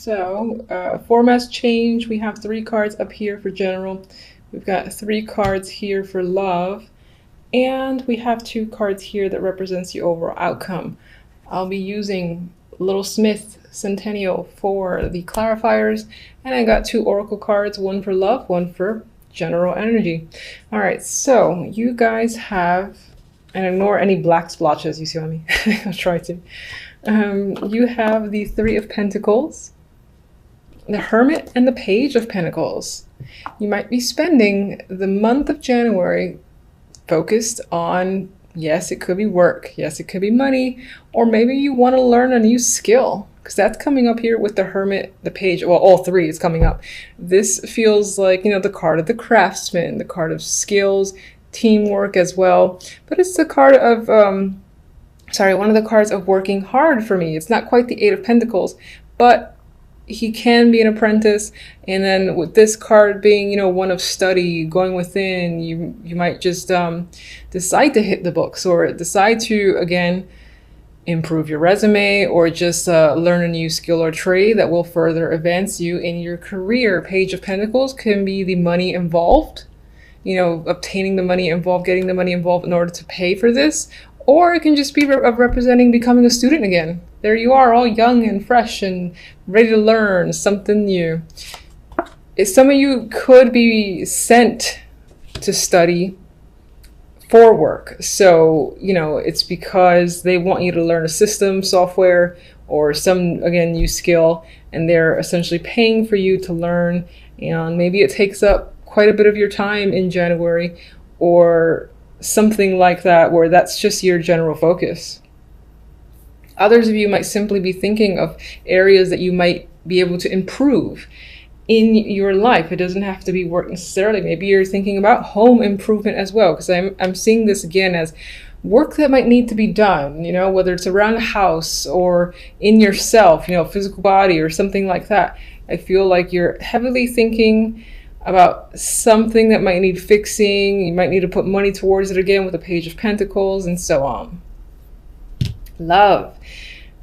So, formats change. We have 3 cards up here for general. We've got 3 cards here for love. And we have 2 cards here that represents the overall outcome. I'll be using Little Smith Centennial for the clarifiers. And I got 2 oracle cards, one for love, one for general energy. All right, so you guys have, and ignore any black splotches, you see what I mean? I'll try to. You have the 3 of Pentacles, the Hermit, and the Page of Pentacles. You might be spending the month of January focused on, yes, it could be work, yes, it could be money, or maybe you want to learn a new skill, because that's coming up here with the Hermit, the Page, well, all 3 is coming up. This feels like, the card of the craftsman, the card of skills, teamwork as well, but it's the card of, one of the cards of working hard for me. It's not quite the 8 of Pentacles, but he can be an apprentice. And then with this card being, one of study, going within, you might just decide to hit the books, or decide to, again, improve your resume, or just learn a new skill or trade that will further advance you in your career. Page of Pentacles can be the money involved, obtaining the money involved, getting the money involved in order to pay for this. Or it can just be representing becoming a student again. There you are, all young and fresh and ready to learn something new. Some of you could be sent to study for work. So, it's because they want you to learn a system, software, or some, again, new skill, and they're essentially paying for you to learn. And maybe it takes up quite a bit of your time in January, or something like that, where that's just your general focus. Others of you might simply be thinking of areas that you might be able to improve in your life. It doesn't have to be work necessarily. Maybe you're thinking about home improvement as well, because I'm seeing this again as work that might need to be done, whether it's around the house or in yourself, physical body or something like that. I feel like you're heavily thinking about something that might need fixing. You might need to put money towards it again with the Page of Pentacles, and so on. Love.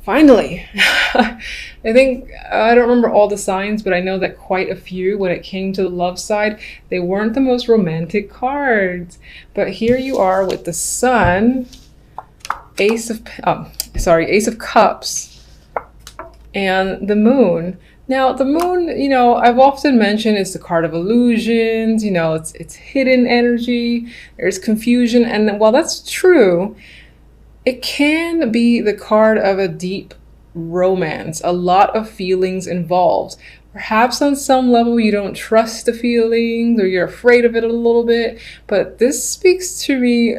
Finally. I think, I don't remember all the signs, but I know that quite a few, when it came to the love side, they weren't the most romantic cards. But here you are with the Sun, Ace of Cups, and the Moon. Now, the Moon, I've often mentioned, is the card of illusions. It's hidden energy. There's confusion. And while that's true, it can be the card of a deep romance, a lot of feelings involved. Perhaps on some level you don't trust the feelings, or you're afraid of it a little bit. But this speaks to me.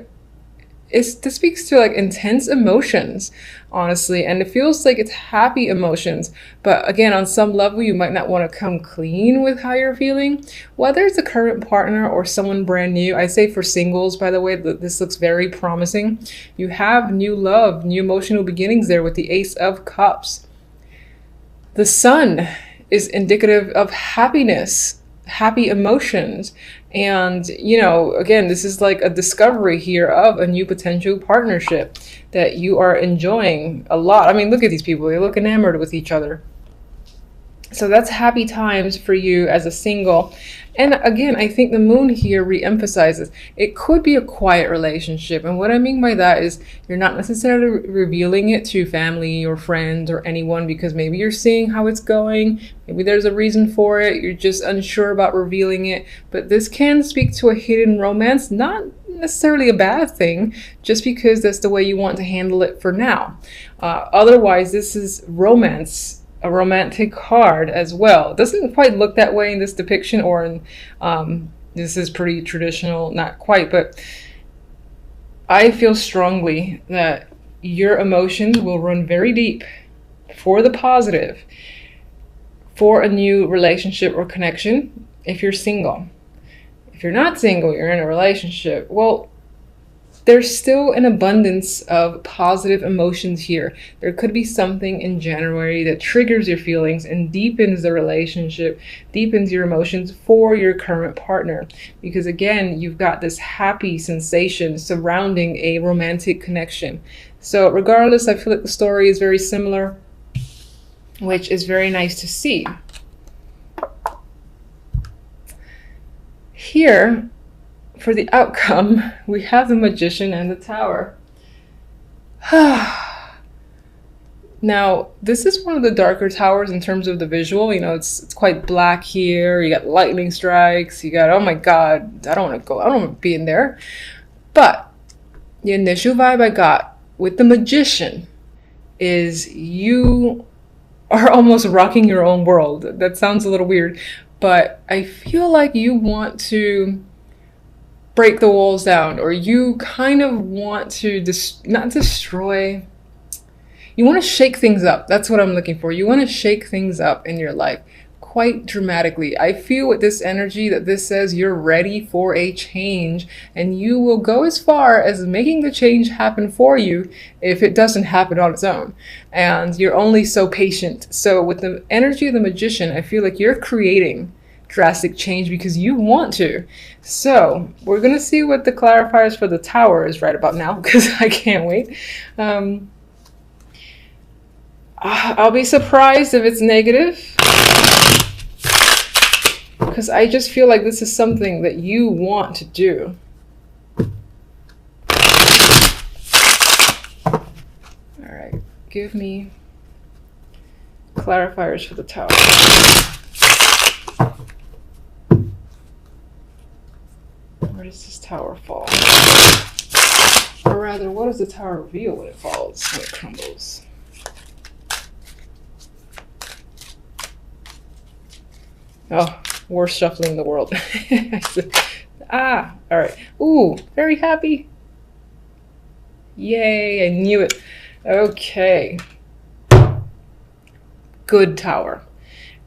This speaks to like intense emotions, honestly, and it feels like it's happy emotions. But again, on some level, you might not want to come clean with how you're feeling. Whether it's a current partner or someone brand new, I say for singles, by the way, this looks very promising. You have new love, new emotional beginnings there with the Ace of Cups. The Sun is indicative of happiness, happy emotions. And, again, this is like a discovery here of a new potential partnership that you are enjoying a lot. I mean, look at these people. They look enamored with each other. So that's happy times for you as a single. And again, I think the Moon here re-emphasizes it could be a quiet relationship. And what I mean by that is you're not necessarily revealing it to family or friends or anyone, because maybe you're seeing how it's going. Maybe there's a reason for it. You're just unsure about revealing it. But this can speak to a hidden romance, not necessarily a bad thing, just because that's the way you want to handle it for now. Otherwise, this is romance, a romantic card as well. It doesn't quite look that way in this depiction, or in this is pretty traditional, not quite, but I feel strongly that your emotions will run very deep for the positive, for a new relationship or connection if you're single. If you're not single, you're in a relationship, well, there's still an abundance of positive emotions here. There could be something in January that triggers your feelings and deepens the relationship, deepens your emotions for your current partner. Because again, you've got this happy sensation surrounding a romantic connection. So regardless, I feel like the story is very similar. which is very nice to see. Here, for the outcome, we have the Magician and the Tower. Now, this is one of the darker towers in terms of the visual. You know, it's quite black here. You got lightning strikes. You got, oh my God, I don't want to go. I don't want to be in there. But the initial vibe I got with the Magician is you are almost rocking your own world. That sounds a little weird, but I feel like you want to break the walls down, or you kind of want to not destroy. You want to shake things up. That's what I'm looking for. You want to shake things up in your life quite dramatically. I feel with this energy that this says you're ready for a change, and you will go as far as making the change happen for you if it doesn't happen on its own. And you're only so patient. So with the energy of the Magician, I feel like you're creating drastic change because you want to. So we're going to see what the clarifiers for the Tower is right about now, because I can't wait. I'll be surprised if it's negative, because I just feel like this is something that you want to do. All right, give me clarifiers for the Tower. Where does this Tower fall? Or rather, what does the Tower reveal when it falls, when it crumbles? Oh, worst shuffling in the world. All right. Ooh, very happy. Yay, I knew it. Okay. Good Tower.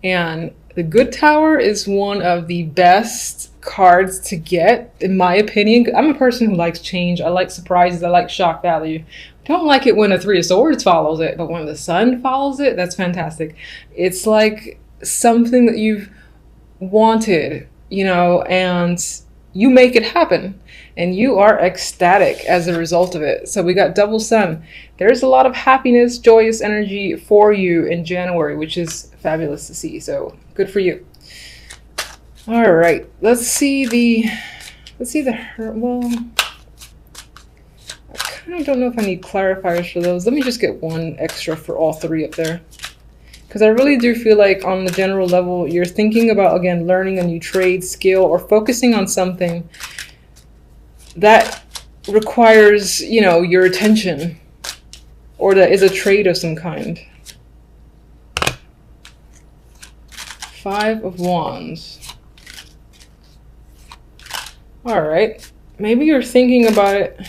And the Good Tower is one of the best cards to get, in my opinion. I'm a person who likes change. I like surprises. I like shock value. Don't like it when a Three of Swords follows it, but when the Sun follows it, that's fantastic. It's like something that you've wanted, you know, and you make it happen, and you are ecstatic as a result of it. So we got double Sun. There's a lot of happiness, joyous energy for you in January, which is fabulous to see. So good for you. All right, let's see the well, I kind of don't know if I need clarifiers for those. Let me just get one extra for all three up there. Because I really do feel like on the general level, you're thinking about, again, learning a new trade, skill, or focusing on something that requires, you know, your attention, or that is a trade of some kind. Five of Wands. All right. Maybe you're thinking about it.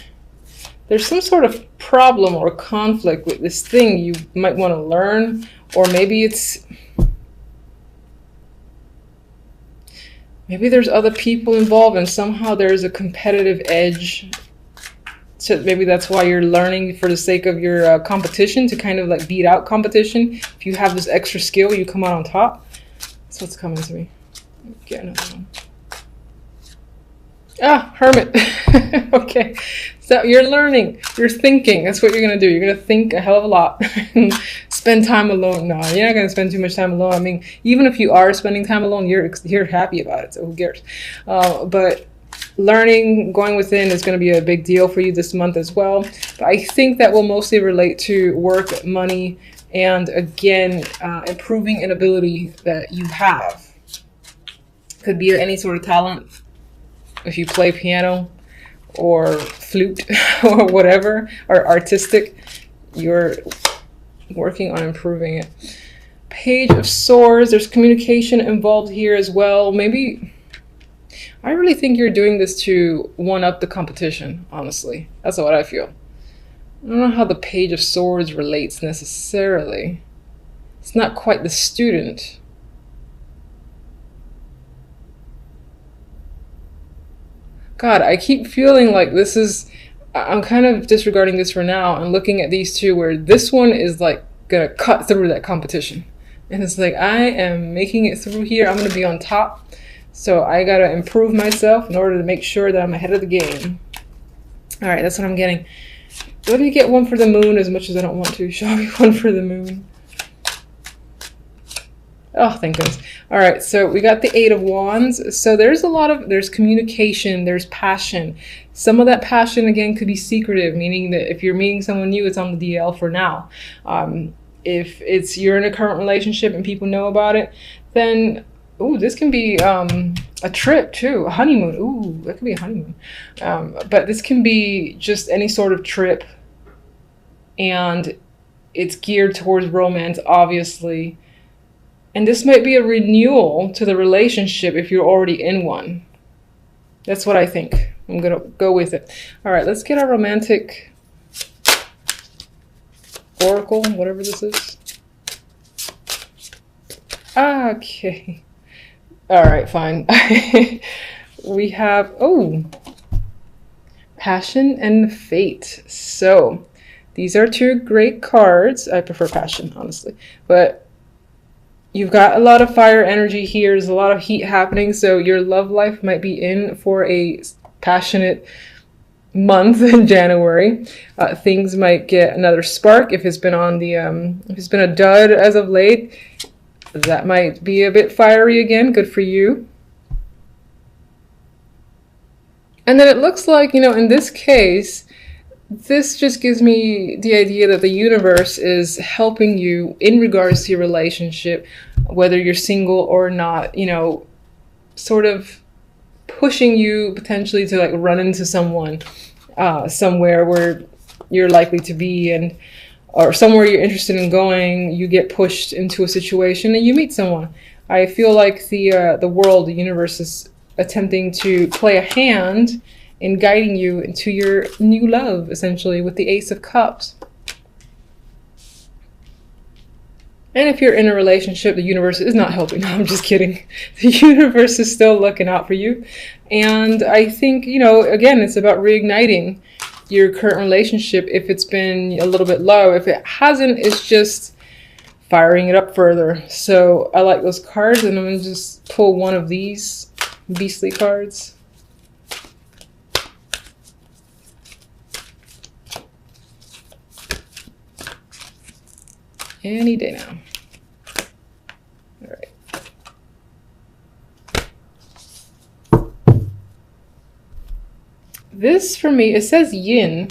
There's some sort of problem or conflict with this thing you might want to learn. Or maybe there's other people involved, and somehow there's a competitive edge. So maybe that's why you're learning for the sake of your competition, to kind of like beat out competition. If you have this extra skill, you come out on top. That's what's coming to me. Get another one. Ah, Hermit. Okay, so you're learning, you're thinking. That's what you're gonna do. You're gonna think a hell of a lot. Spend time alone. No, you're not gonna spend too much time alone. I mean, even if you are spending time alone, you're happy about it. So who cares? But learning, going within is going to be a big deal for you this month as well. But I think that will mostly relate to work, money, and again, improving an ability that you have. Could be any sort of talent. If you play piano or flute or whatever, or artistic, you're working on improving it. Page of Swords, there's communication involved here as well. Maybe, I really think you're doing this to one-up the competition, honestly. That's what I feel. I don't know how the Page of Swords relates necessarily. It's not quite the student. God, I keep feeling like this is, I'm kind of disregarding this for now and looking at these two where this one is like gonna cut through that competition. And it's like, I am making it through here. I'm gonna be on top. So I gotta improve myself in order to make sure that I'm ahead of the game. All right, that's what I'm getting. Let me get one for the moon as much as I don't want to. Show me one for the moon. Oh, thank goodness. All right, so we got the Eight of Wands. So there's communication, there's passion. Some of that passion, again, could be secretive, meaning that if you're meeting someone new, it's on the DL for now. If you're in a current relationship and people know about it, then, ooh, this can be a trip too, a honeymoon. Ooh, that could be a honeymoon. But this can be just any sort of trip, and it's geared towards romance, obviously. And this might be a renewal to the relationship if you're already in one. That's what I think. I'm going to go with it. All right, let's get our romantic oracle, whatever this is. Okay. All right, fine. We have, oh, passion and fate. So these are two great cards. I prefer passion, honestly. But you've got a lot of fire energy here. There's a lot of heat happening. So your love life might be in for a passionate month in January. Things might get another spark if it's been on the if it's been a dud as of late. That might be a bit fiery again. Good for you. And then it looks like, you know, in this case, this just gives me the idea that the universe is helping you in regards to your relationship, whether you're single or not, you know, sort of pushing you potentially to like run into someone somewhere where you're likely to be, and or somewhere you're interested in going, you get pushed into a situation and you meet someone. I feel like the world, the universe is attempting to play a hand in guiding you into your new love, essentially, with the Ace of Cups. And if you're in a relationship, the universe is not helping. No, I'm just kidding. The universe is still looking out for you. And I think, you know, again, it's about reigniting your current relationship if it's been a little bit low. If it hasn't, it's just firing it up further. So I like those cards, and I'm going to just pull one of these beastly cards. Any day now. All right. This for me, it says yin,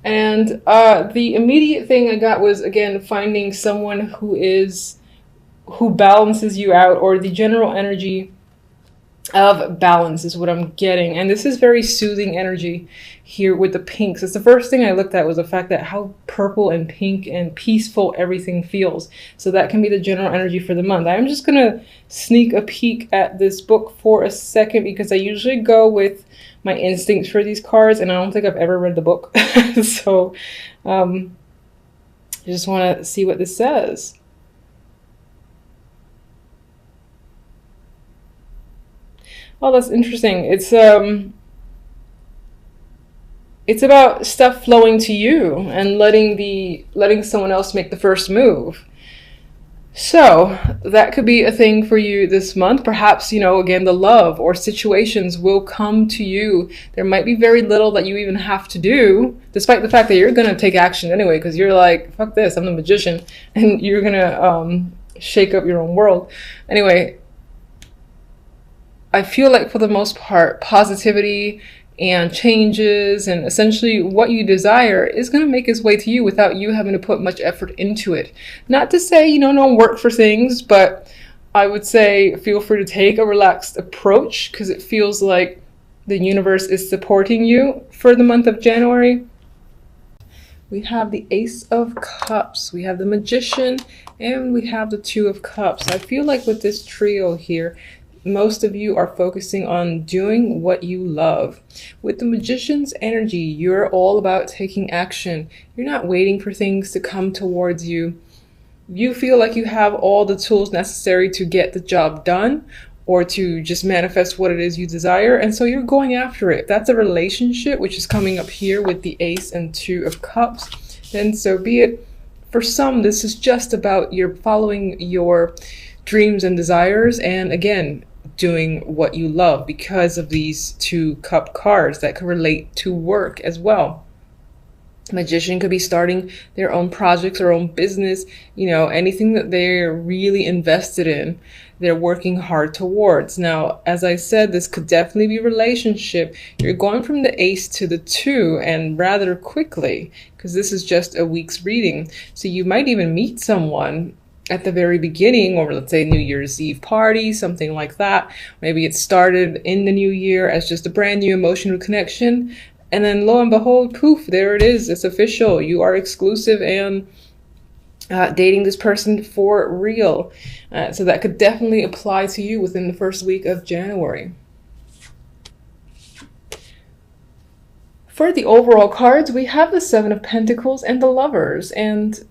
and the immediate thing I got was, again, finding someone who balances you out, or the general energy of balance is what I'm getting. And this is very soothing energy here with the pinks. It's the first thing I looked at, was the fact that how purple and pink and peaceful everything feels. So that can be the general energy for the month. I'm just gonna sneak a peek at this book for a second, because I usually go with my instincts for these cards, and I don't think I've ever read the book. So I just want to see what this says. Oh, that's interesting. It's about stuff flowing to you and letting someone else make the first move. So that could be a thing for you this month. Perhaps, you know, again, the love or situations will come to you. There might be very little that you even have to do, despite the fact that you're going to take action anyway, because you're like, fuck this, I'm the magician, and you're going to shake up your own world. Anyway, I feel like for the most part, positivity and changes and essentially what you desire is going to make its way to you without you having to put much effort into it. Not to say, you know, don't work for things, but I would say feel free to take a relaxed approach, because it feels like the universe is supporting you for the month of January. We have the Ace of Cups, we have the Magician, and we have the Two of Cups. I feel like with this trio here, most of you are focusing on doing what you love. With the Magician's energy, you're all about taking action. You're not waiting for things to come towards you. You feel like you have all the tools necessary to get the job done, or to just manifest what it is you desire, and so you're going after it. That's a relationship, which is coming up here with the Ace and Two of Cups. And so be it. For some, this is just about you're following your dreams and desires, and again, doing what you love, because of these two cup cards that can relate to work as well. Magician could be starting their own projects or own business, you know, anything that they're really invested in, they're working hard towards. Now, as I said, this could definitely be relationship. You're going from the ace to the 2 and rather quickly, because this is just a week's reading. So you might even meet someone at the very beginning, or let's say New Year's Eve party, something like that. Maybe it started in the new year as just a brand new emotional connection. And then lo and behold, poof, there it is. It's official. You are exclusive and dating this person for real. So that could definitely apply to you within the first week of January. For the overall cards, we have the Seven of Pentacles and the Lovers. And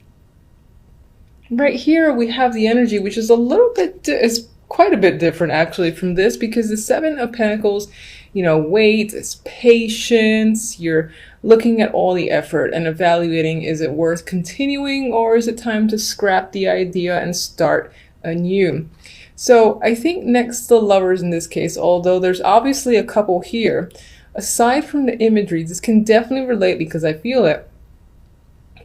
right here we have the energy, which is a little bit, is quite a bit different actually from this, because the Seven of Pentacles, you know, wait, it's patience. You're looking at all the effort and evaluating, is it worth continuing, or is it time to scrap the idea and start anew? So I think next the Lovers in this case, although there's obviously a couple here, aside from the imagery, this can definitely relate, because I feel it,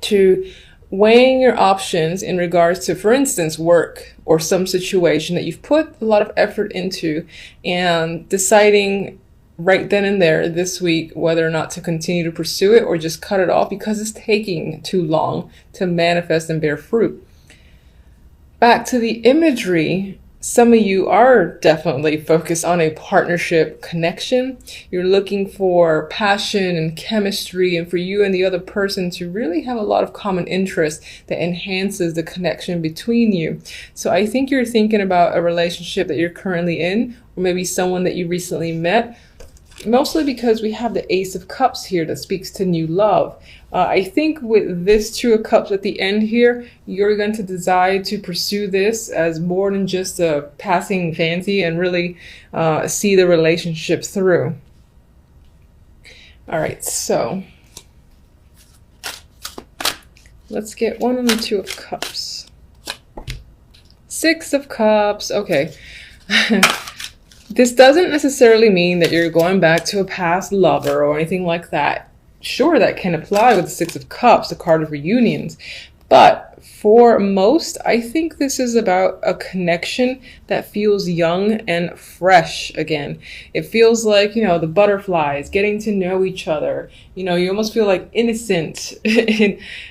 to weighing your options in regards to, for instance, work or some situation that you've put a lot of effort into, and deciding right then and there this week whether or not to continue to pursue it or just cut it off because it's taking too long to manifest and bear fruit. Back to the imagery, some of you are definitely focused on a partnership connection. You're looking for passion and chemistry, and for you and the other person to really have a lot of common interest that enhances the connection between you. So I think you're thinking about a relationship that you're currently in, or maybe someone that you recently met, mostly because we have the Ace of Cups here that speaks to new love. I think with this Two of Cups at the end here, you're going to decide to pursue this as more than just a passing fancy and really see the relationship through. All right, so let's get one on the Two of Cups. Six of Cups, okay. This doesn't necessarily mean that you're going back to a past lover or anything like that. Sure, that can apply with the Six of Cups, the card of reunions. But for most, I think this is about a connection that feels young and fresh again. It feels like, you know, the butterflies, getting to know each other. You know, you almost feel like innocent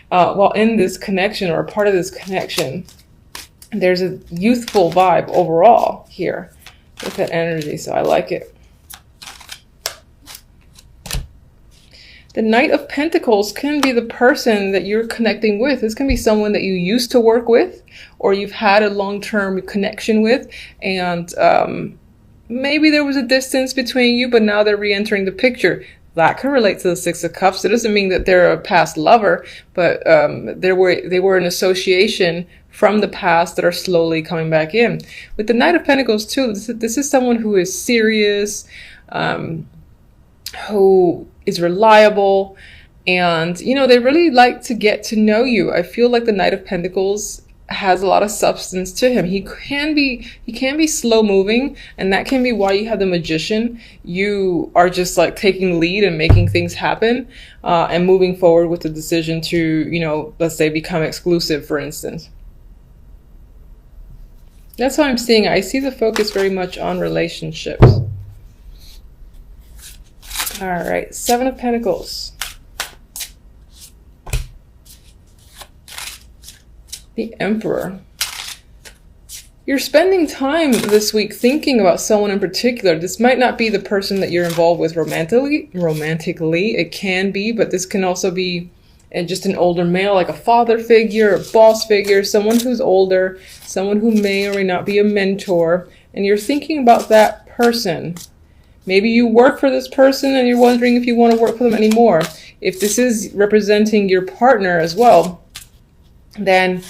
while in this connection or a part of this connection. There's a youthful vibe overall here with that energy, so I like it. The Knight of Pentacles can be the person that you're connecting with. This can be someone that you used to work with, or you've had a long-term connection with, and maybe there was a distance between you, but now they're re-entering the picture. That can relate to the Six of Cups. It doesn't mean that they're a past lover, but they were an association from the past that are slowly coming back in. With the Knight of Pentacles too, this is someone who is serious, who is reliable, and you know, they really like to get to know you. I feel like the Knight of Pentacles has a lot of substance to him. He can be slow moving, and that can be why you have the Magician. You are just like taking the lead and making things happen, and moving forward with the decision to, you know, let's say become exclusive, for instance. That's how I'm seeing it. I see the focus very much on relationships. All right, Seven of Pentacles. The Emperor. You're spending time this week thinking about someone in particular. This might not be the person that you're involved with romantically. It can be, but this can also be just an older male, like a father figure, a boss figure, someone who's older, someone who may or may not be a mentor, and you're thinking about that person. Maybe you work for this person and you're wondering if you want to work for them anymore. If this is representing your partner as well, then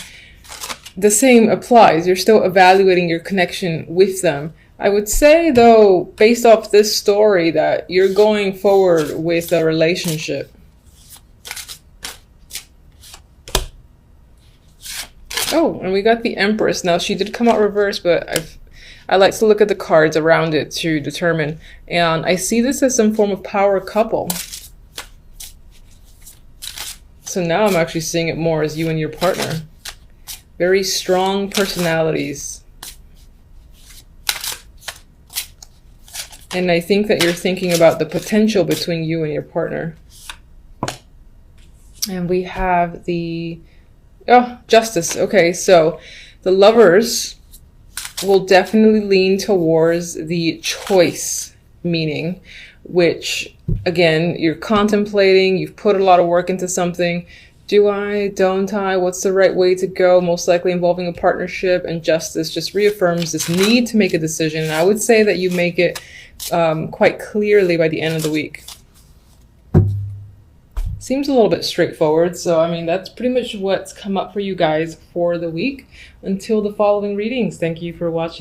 the same applies. You're still evaluating your connection with them. I would say, though, based off this story, that you're going forward with a relationship. Oh, and we got the Empress. Now, she did come out reversed, but I like to look at the cards around it to determine. And I see this as some form of power couple. So now I'm actually seeing it more as you and your partner. Very strong personalities. And I think that you're thinking about the potential between you and your partner. And we have the Justice. Okay, so the Lovers will definitely lean towards the choice meaning, which again, you're contemplating, you've put a lot of work into something. Do I, don't I, what's the right way to go? Most likely involving a partnership. And Justice just reaffirms this need to make a decision. And I would say that you make it quite clearly by the end of the week. Seems a little bit straightforward. So, I mean, that's pretty much what's come up for you guys for the week. Until the following readings, thank you for watching.